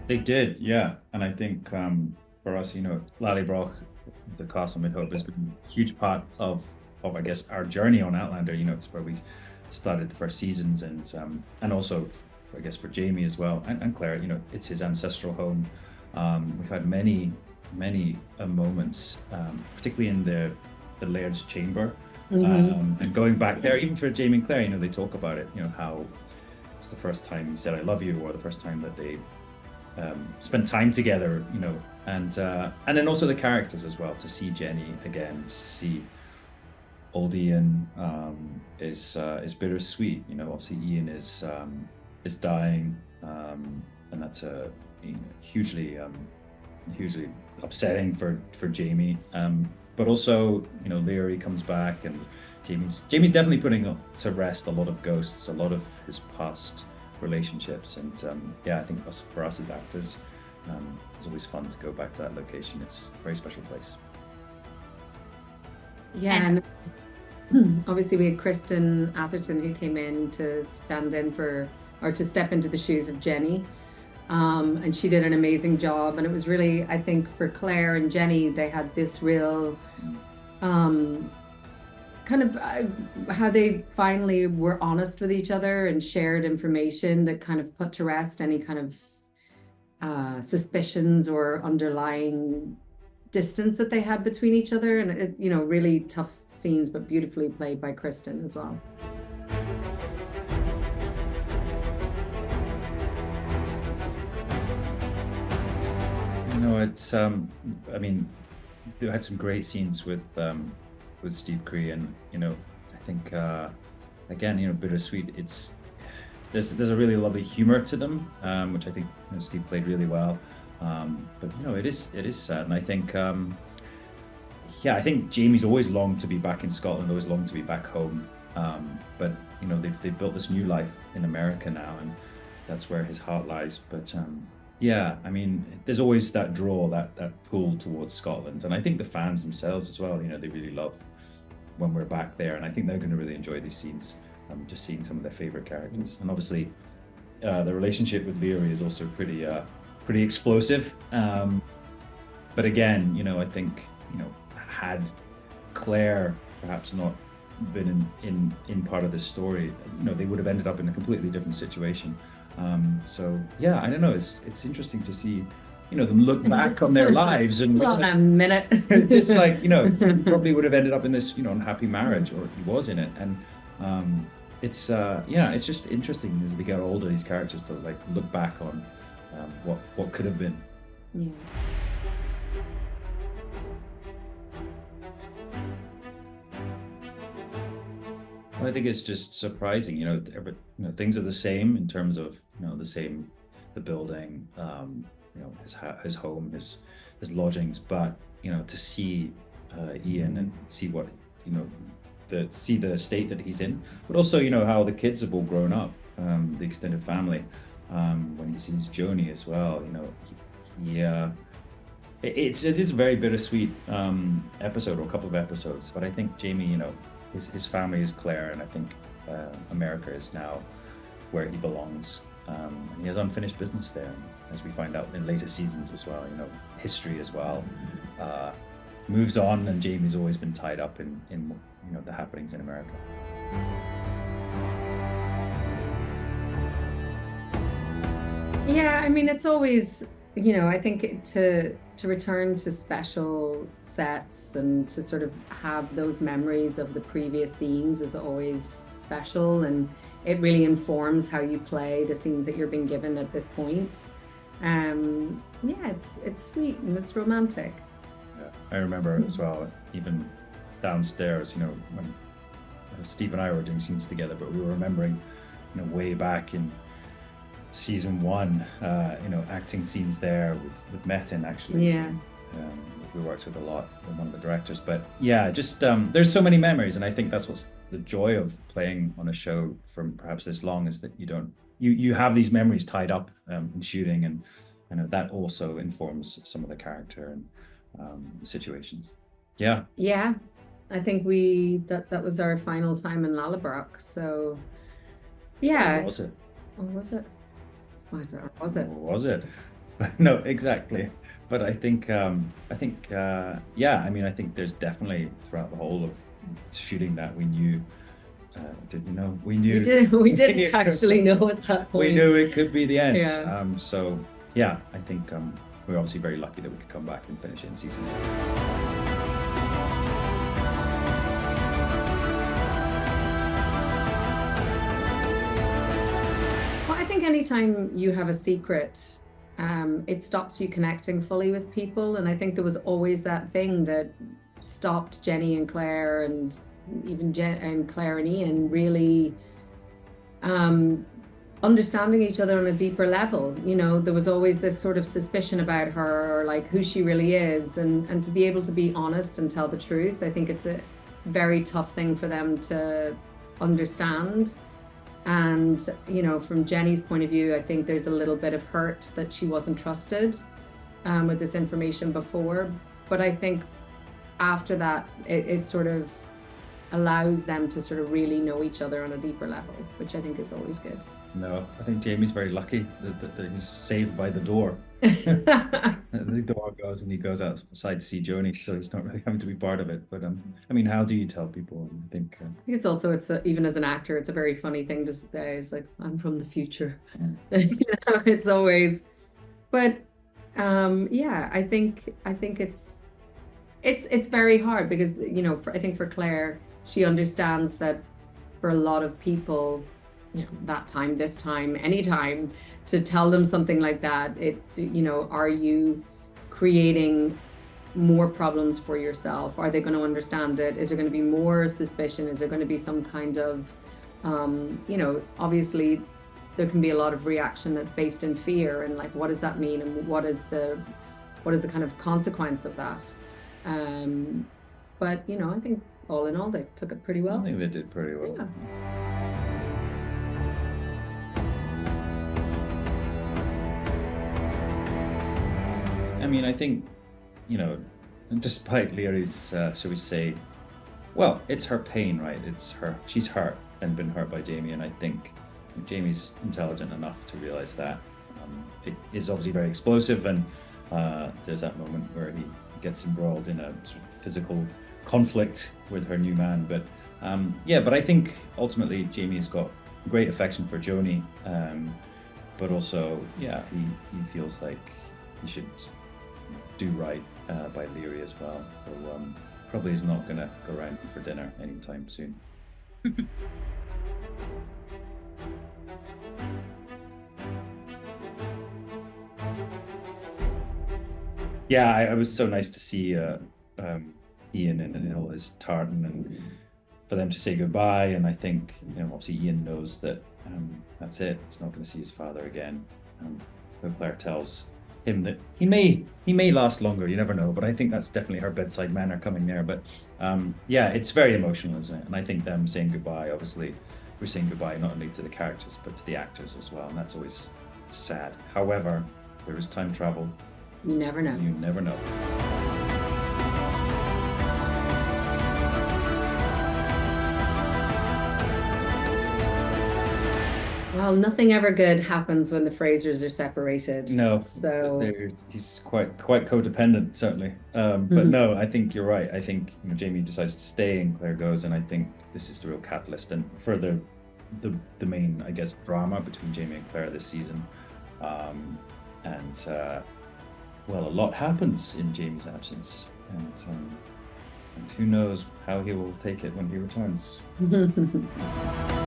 They did, yeah. And I think for us, Lallybroch, the Castle Mid-Hope has been a huge part of I guess our journey on Outlander. It's where we started the first seasons, and also I guess for Jamie as well, and Claire. It's his ancestral home. We've had many moments, particularly in the Laird's chamber, and going back there, even for Jamie and Claire. They talk about it. How it's the first time he said "I love you," or the first time that they spend time together, and then also the characters as well. To see Jenny again, to see old Ian is bittersweet. Obviously Ian is dying, and that's a hugely upsetting for Jamie. But also, Leary comes back, and Jamie's definitely putting to rest a lot of ghosts, a lot of his past relationships, and yeah, I think for us as actors, it's always fun to go back to that location. It's a very special place. Yeah, obviously we had Kristen Atherton who came in to stand in for, or to step into the shoes of Jenny. And she did an amazing job. And it was really, I think for Claire and Jenny, they had this real kind of how they finally were honest with each other and shared information that kind of put to rest any kind of suspicions or underlying distance that they had between each other. And really tough scenes, but beautifully played by Kristen as well. It's I mean, they had some great scenes with Steve Cree, and I think again, bittersweet. There's a really lovely humor to them, which I think Steve played really well. But it is sad, and I think yeah, I think Jamie's always longed to be back in Scotland, always longed to be back home. But they've built this new life in America now, and that's where his heart lies. But yeah, I mean, there's always that draw, that pull towards Scotland, and I think the fans themselves as well. They really love when we're back there, and I think they're going to really enjoy these scenes. Just seeing some of their favorite characters, and obviously, the relationship with Leary is also pretty explosive. But again, I think had Claire perhaps not been in part of this story, they would have ended up in a completely different situation. So yeah, I don't know. It's interesting to see, them look back on their lives and Hold on a minute. it's like, he probably would have ended up in this, unhappy marriage, or he was in it. And it's yeah, it's just interesting as they get older, these characters to like look back on what could have been. Yeah. I think it's just surprising, things are the same in terms of, the building, his home, his lodgings, but, to see Ian and see what, see the state that he's in, but also, how the kids have all grown up, the extended family, when he sees Joni as well, it is a very bittersweet episode, or a couple of episodes, but I think Jamie, his family is Claire, and I think America is now where he belongs. And he has unfinished business there, as we find out in later seasons as well. History as well moves on, and Jamie's always been tied up in the happenings in America. Yeah, I mean, it's always, I think to return to special sets and to sort of have those memories of the previous scenes is always special, and it really informs how you play the scenes that you're being given at this point. Yeah, it's sweet and it's romantic. Yeah, I remember as well, even downstairs, when Steve and I were doing scenes together, but we were remembering, way back in season 1, acting scenes there with Metin, actually. Yeah. We worked with a lot with one of the directors, but yeah, just there's so many memories, and I think that's what's the joy of playing on a show from perhaps this long, is that you have these memories tied up in shooting, and that also informs some of the character and situations. Yeah. Yeah, I think that was our final time in Lallybroch. So yeah. Or was it? Or was it? Or was it? Or was it? No, exactly. But yeah, I mean, I think there's definitely throughout the whole of shooting that we knew, did you know, we We knew, did we we didn't knew, actually know at that we point. knew it could be the end. Yeah. So yeah, I think we're obviously very lucky that we could come back and finish it in season 8. Well, I think anytime you have a secret, it stops you connecting fully with people. And I think there was always that thing that stopped Jenny and Claire, and even Claire and Ian really understanding each other on a deeper level. There was always this sort of suspicion about her, or like who she really is, and to be able to be honest and tell the truth. I think it's a very tough thing for them to understand. And, from Jenny's point of view, I think there's a little bit of hurt that she wasn't trusted with this information before. But I think after that, it sort of allows them to sort of really know each other on a deeper level, which I think is always good. No, I think Jamie's very lucky that he's saved by the door. The door goes and he goes outside to see Joni, so he's not really having to be part of it. But I mean, how do you tell people? I think it's also even as an actor, it's a very funny thing to say. It's like, I'm from the future. It's always, but yeah, I think it's very hard because I think for Claire, she understands that for a lot of people, that time, this time, anytime, to tell them something like that, are you creating more problems for yourself? Are they going to understand it? Is there going to be more suspicion? Is there going to be some kind of, obviously there can be a lot of reaction that's based in fear, and like, what does that mean? And what is the kind of consequence of that? But, I think all in all, they took it pretty well. I think they did pretty well. Yeah. I mean, I think, despite Leary's, shall we say, well, it's her pain, right? She's hurt and been hurt by Jamie, and I think Jamie's intelligent enough to realize that. It is obviously very explosive, and there's that moment where he gets embroiled in a sort of physical conflict with her new man. But yeah, but I think ultimately Jamie's got great affection for Joni, but also, yeah, he feels like he should do right by Leary as well. So probably is not going to go around for dinner anytime soon. Yeah, it was so nice to see Ian and all his tartan, and for them to say goodbye. And I think, obviously Ian knows that that's it. He's not going to see his father again. So Claire tells him that he may last longer. You never know. But I think that's definitely her bedside manner coming there. But yeah, it's very emotional, isn't it? And I think them saying goodbye, obviously, we're saying goodbye not only to the characters but to the actors as well, and that's always sad. However, there is time travel. You never know. You never know. Well, nothing ever good happens when the Frasers are separated. No, so he's quite codependent, certainly. But no, I think you're right. I think Jamie decides to stay and Claire goes, and I think this is the real catalyst and for the main, I guess, drama between Jamie and Claire this season. Well, a lot happens in Jamie's absence, and who knows how he will take it when he returns.